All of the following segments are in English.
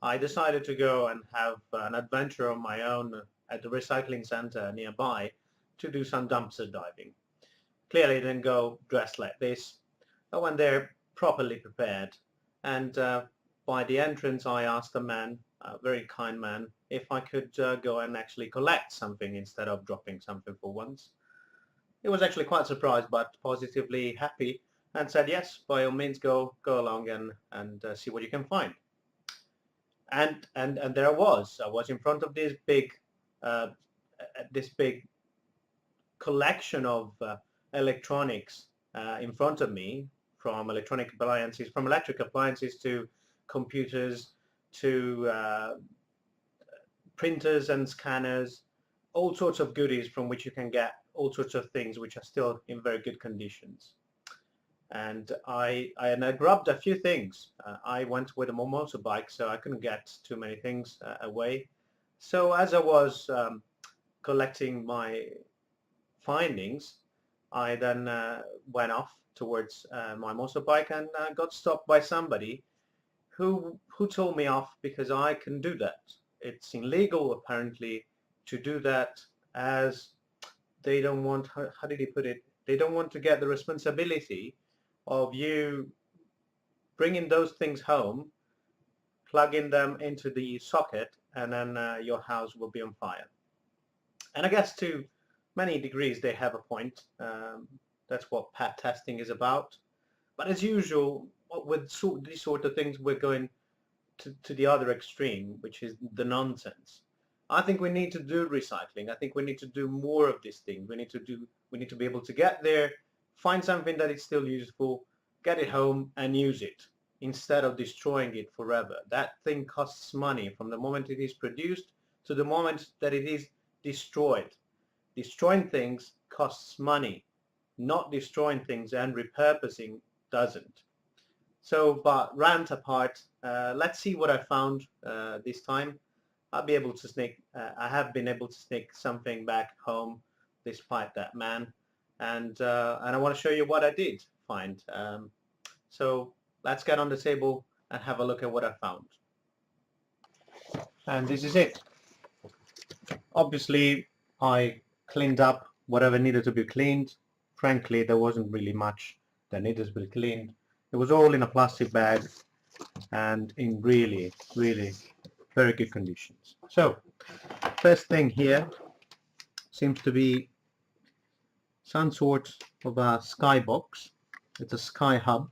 I decided to go and have an adventure on my own at the recycling center nearby to do some dumpster diving. Clearly didn't go dressed like this. I went there properly prepared, and by the entrance I asked a man, a very kind man, if I could go and actually collect something instead of dropping something for once. He was actually quite surprised but positively happy and said yes, by all means go along and see what you can find. And there I was in front of uh, this big collection of electronics in front of me, from electric appliances to computers to printers and scanners, all sorts of goodies from which you can get all sorts of things which are still in very good conditions. And I grabbed a few things. I went with a motorbike, so I couldn't get too many things away. So as I was collecting my findings, I then went off towards my motorbike and got stopped by somebody who told me off because I can do that. It's illegal apparently to do that, as they don't want, how did he put it? They don't want to get the responsibility of you bringing those things home, plugging them into the socket, and then your house will be on fire. And I guess to many degrees they have a point. That's what PAT testing is about. But as usual, with these sort of things, we're going to the other extreme, which is the nonsense. I think we need to do recycling. I think we need to do more of these things. We need to be able to get there, find something that is still useful, get it home and use it instead of destroying it forever. That thing costs money from the moment it is produced to the moment that it is destroyed. Destroying things costs money. Not destroying things and repurposing doesn't. So, but rant apart, let's see what I found this time. I have been able to sneak something back home despite that man, and I want to show you what I did find. So let's get on the table and have a look at what I found. And this is it. Obviously, I cleaned up whatever needed to be cleaned. Frankly, there wasn't really much that needed to be cleaned. It was all in a plastic bag and in really, really very good conditions. So, first thing here seems to be some sort of a skybox. It's a sky hub,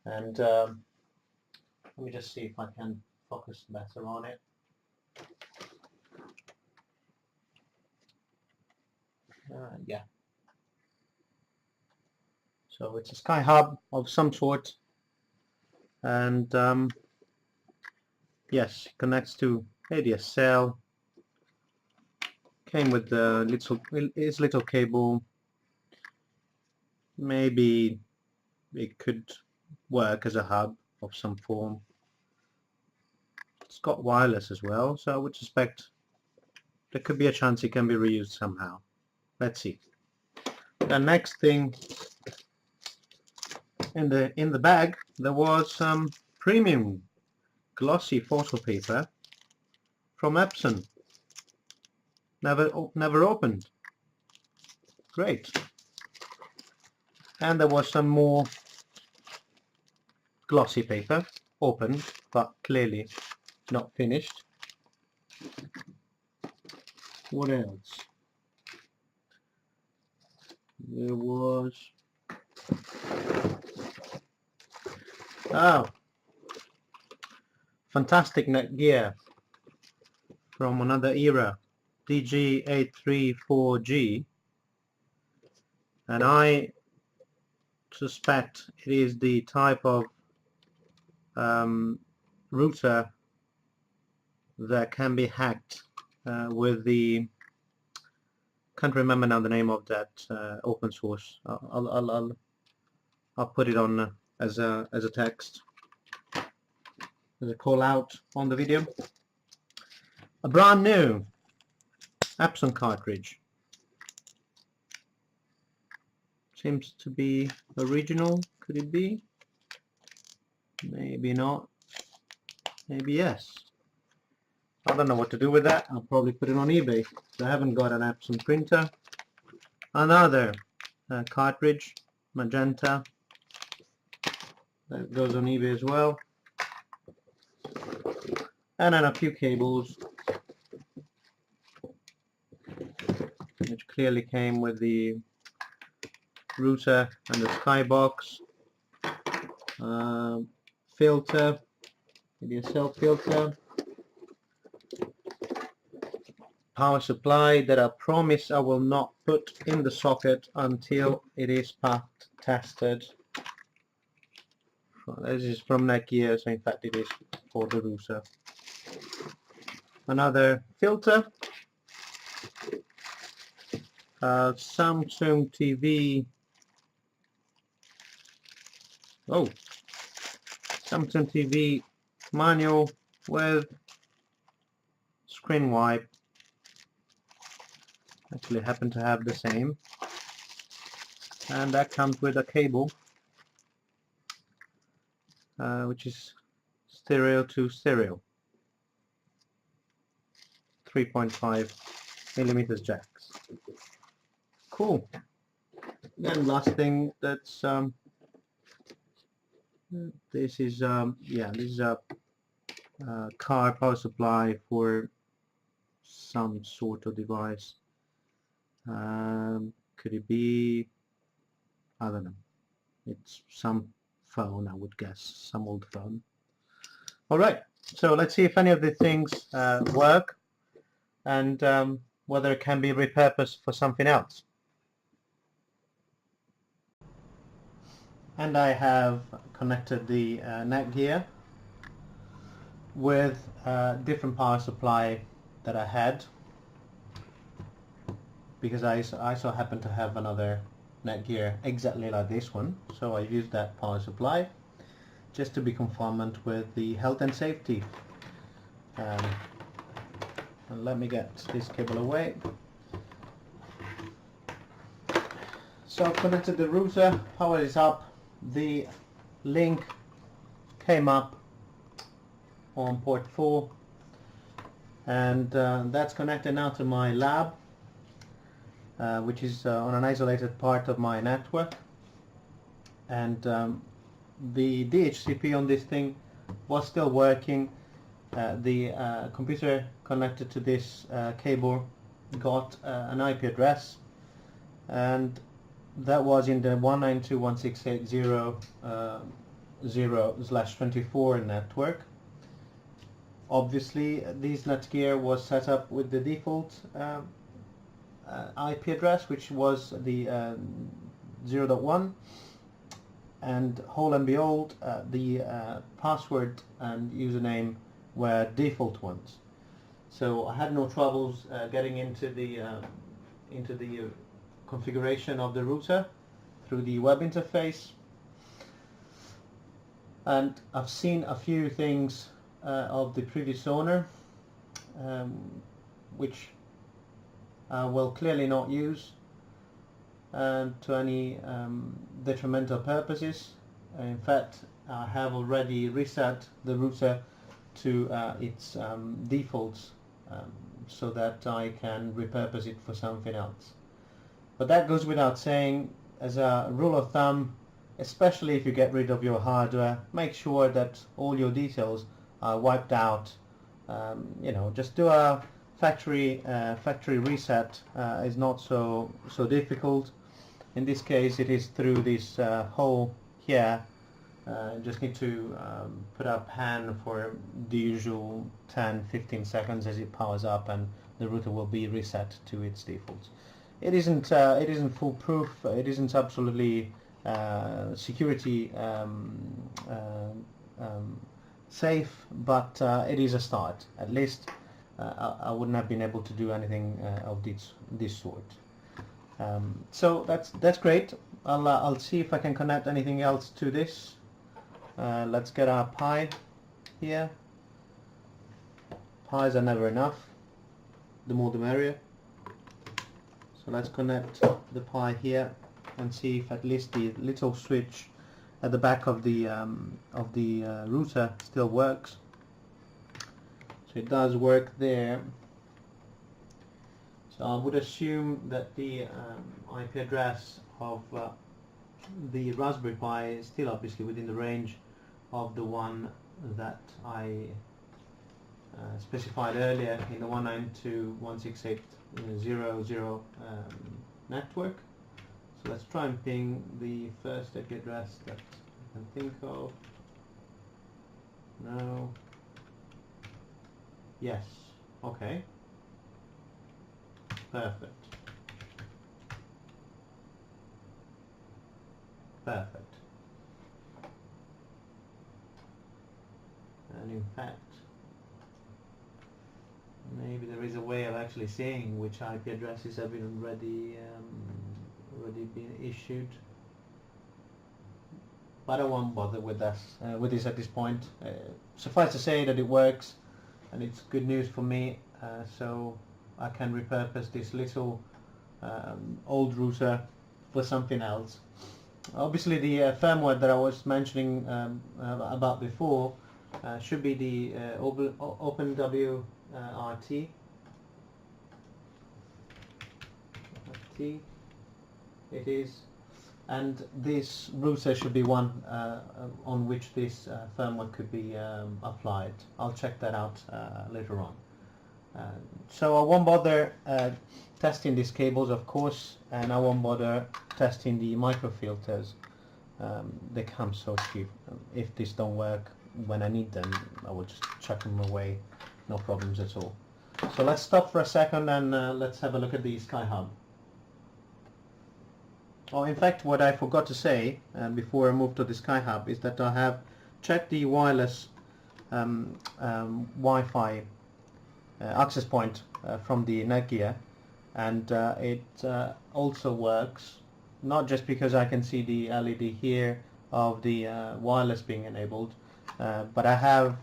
and let me just see if I can focus better on it. Yeah. So it's a sky hub of some sort, and yes, connects to ADSL. Came with its little cable. Maybe it could work as a hub of some form. It's got wireless as well, so I would suspect there could be a chance it can be reused somehow. Let's see. The next thing in the bag, there was some premium glossy photo paper from Epson. Never opened. Great. And there was some more glossy paper, open but clearly not finished. What else? There was fantastic Netgear from another era, DG834G, and I suspect it is the type of router that can be hacked with the, can't remember now the name of that open source. I'll put it on as a text, as a call out on the video. A brand new Epson cartridge. Seems to be original. Could it be? Maybe not. ABS. I don't know what to do with that. I'll probably put it on eBay. I haven't got an Epson printer. Another cartridge, magenta, that goes on eBay as well. And then a few cables, which clearly came with the router and the skybox. Filter, ADSL filter, power supply that I promise I will not put in the socket until it is path tested. Well, this is from Netgear, so in fact it is for the router. Another filter, Samsung TV. Oh, Samsung TV manual with screen wipe. Actually happen to have the same, and that comes with a cable, which is stereo to stereo, 3.5 millimeters jacks. Cool. Then last thing, that's this is this is a car power supply for some sort of device. Could it be, I don't know, it's some phone, I would guess, some old phone. Alright, so let's see if any of the things work, and whether it can be repurposed for something else. And I have connected the Netgear with a different power supply that I had, because I so happen to have another Netgear exactly like this one, so I used that power supply just to be conformant with the health and safety. And let me get this cable away. So I've connected the router, power is up, the link came up on port 4, and that's connected now to my lab, which is on an isolated part of my network. And the DHCP on this thing was still working. The computer connected to this cable got an IP address, and that was in the 192.168.0/24 network. Obviously, this Netgear was set up with the default IP address, which was the 0.1, and whole and behold, the password and username were default ones. So I had no troubles getting into the configuration of the router through the web interface. And I've seen a few things of the previous owner, which I will clearly not use to any detrimental purposes. In fact, I have already reset the router to its defaults, so that I can repurpose it for something else. But that goes without saying. As a rule of thumb, especially if you get rid of your hardware, make sure that all your details are wiped out. Just do a factory reset. Is not so difficult. In this case, it is through this hole here. Just need to put a pan for the usual 10-15 seconds as it powers up, and the router will be reset to its defaults. It isn't foolproof. It isn't absolutely security safe, but it is a start. At least I wouldn't have been able to do anything of this sort. So that's great. I'll see if I can connect anything else to this. Let's get our Pi here. Pi's are never enough. The more the merrier. So let's connect the Pi here and see if at least the little switch at the back of the router still works. So it does work there. So I would assume that the IP address of the Raspberry Pi is still obviously within the range of the one that I specified earlier in the 192.168.0.0 network. So let's try and ping the first IP address that I can think of. No. Yes. Okay. Perfect. Perfect. And in fact, maybe there is a way of actually seeing which IP addresses have been already been issued. But I won't bother with this at this point. Suffice to say that it works, and it's good news for me. So I can repurpose this little old router for something else. Obviously, the firmware that I was mentioning about before should be the OpenWRT. It is, and this router should be one on which this firmware could be applied. I'll check that out later on. So I won't bother testing these cables, of course, and I won't bother testing the microfilters. They come so cheap. If these don't work when I need them, I will just chuck them away, no problems at all. So let's stop for a second and let's have a look at the SkyHub. Oh, in fact, what I forgot to say before I move to the SkyHub is that I have checked the wireless Wi-Fi access point from the Netgear, and it also works, not just because I can see the LED here of the wireless being enabled, but I have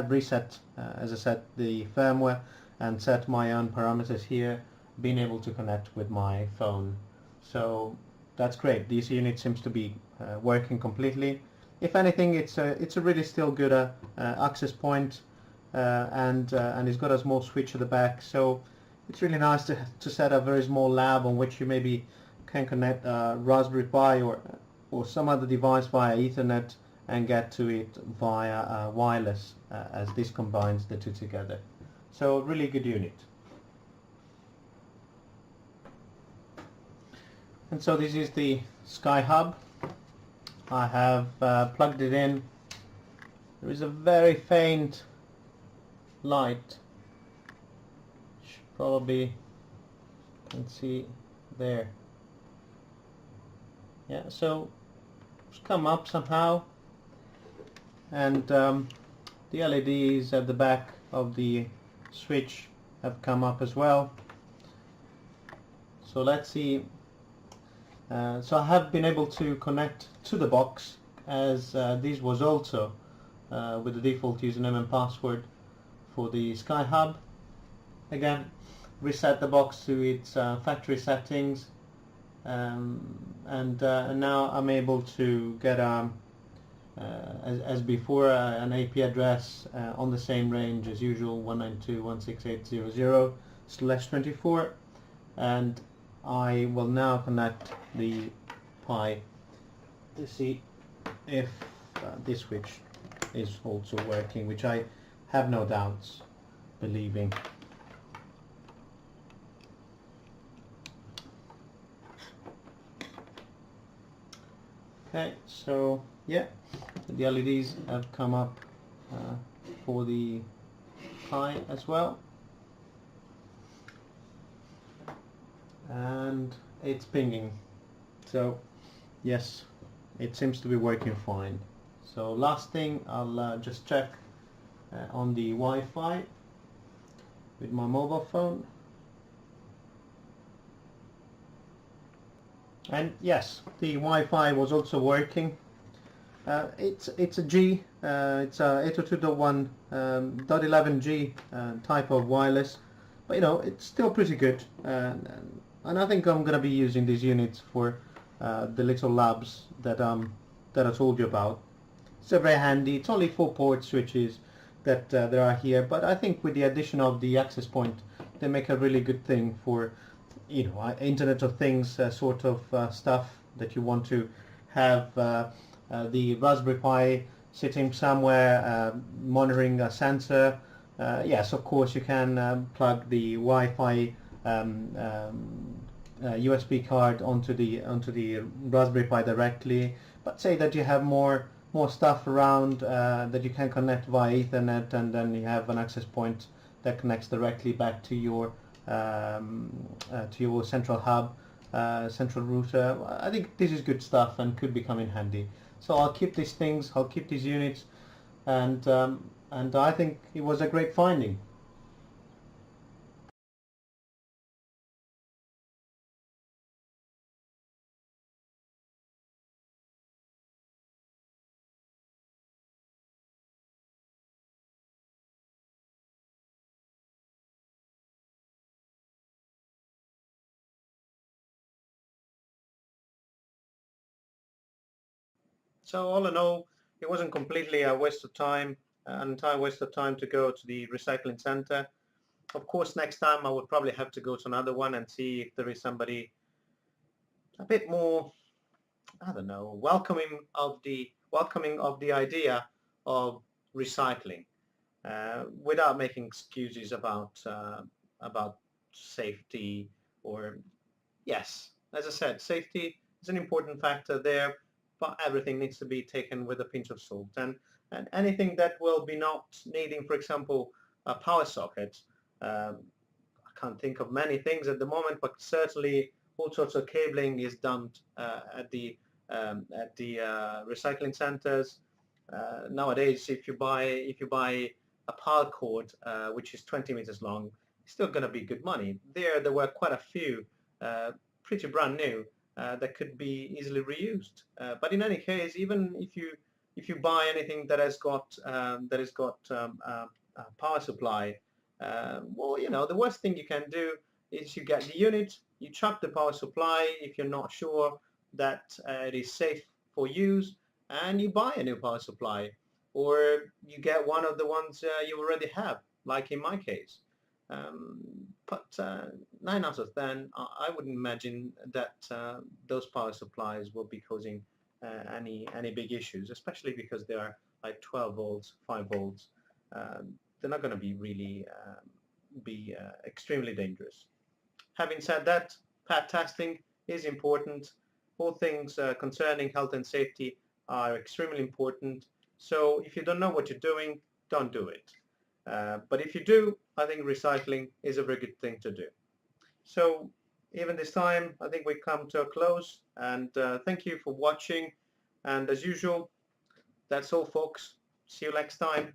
reset, as I said, the firmware and set my own parameters here, being able to connect with my phone. So that's great. This unit seems to be working completely. If anything, it's a really still good access point, and it's got a small switch at the back. So it's really nice to set a very small lab on which you maybe can connect a Raspberry Pi or some other device via Ethernet and get to it via wireless, as this combines the two together. So really good unit. And so this is the SkyHub. I have plugged it in. There is a very faint light. Probably can see there. Yeah, so it's come up somehow, and the LEDs at the back of the switch have come up as well. So let's see. So I have been able to connect to the box, as this was also with the default username and password for the SkyHub. Again, reset the box to its factory settings, and now I'm able to get as before an IP address on the same range as usual, 192.168.0.0/24, and I will now connect the Pi to see if this switch is also working, which I have no doubts believing. Okay, so yeah, the LEDs have come up for the Pi as well, and it's pinging. So yes, it seems to be working fine. So last thing, I'll just check on the Wi-Fi with my mobile phone. And yes, the Wi-Fi was also working. It's a G, it's a 802.1.11G type of wireless, but you know, it's still pretty good. And I think I'm going to be using these units for the little labs that I told you about. It's very handy. It's only 4 port switches. that there are here. But I think with the addition of the access point, they make a really good thing for, Internet of Things sort of stuff that you want to have the Raspberry Pi sitting somewhere monitoring a sensor. Yes, of course you can plug the Wi-Fi USB card onto the Raspberry Pi directly. But say that you have more stuff around that you can connect via Ethernet, and then you have an access point that connects directly back to your central hub, central router. I think this is good stuff and could become in handy. So I'll keep these things, I'll keep these units, and I think it was a great finding. So all in all, it wasn't completely a waste of time, an entire waste of time to go to the recycling center. Of course, next time I would probably have to go to another one and see if there is somebody a bit more, I don't know, welcoming of the idea of recycling, without making excuses about safety. Or yes, as I said, safety is an important factor there, but everything needs to be taken with a pinch of salt. And anything that will be not needing, for example, a power socket. I can't think of many things at the moment, but certainly all sorts of cabling is dumped at the recycling centers. Nowadays, if you buy a power cord which is 20 meters long, it's still going to be good money. There were quite a few pretty brand new that could be easily reused. But in any case, even if you buy anything that has got a power supply, well, the worst thing you can do is you get the unit, you chuck the power supply if you're not sure that it is safe for use, and you buy a new power supply, or you get one of the ones you already have, like in my case. But 9 out of 10, I wouldn't imagine that those power supplies will be causing any big issues, especially because they are like 12 volts, 5 volts. They're not going to be really extremely dangerous. Having said that, pad testing is important. All things concerning health and safety are extremely important. So if you don't know what you're doing, don't do it. But if you do, I think recycling is a very good thing to do. So even this time, I think we come to a close, and thank you for watching. And as usual, that's all, folks. See you next time.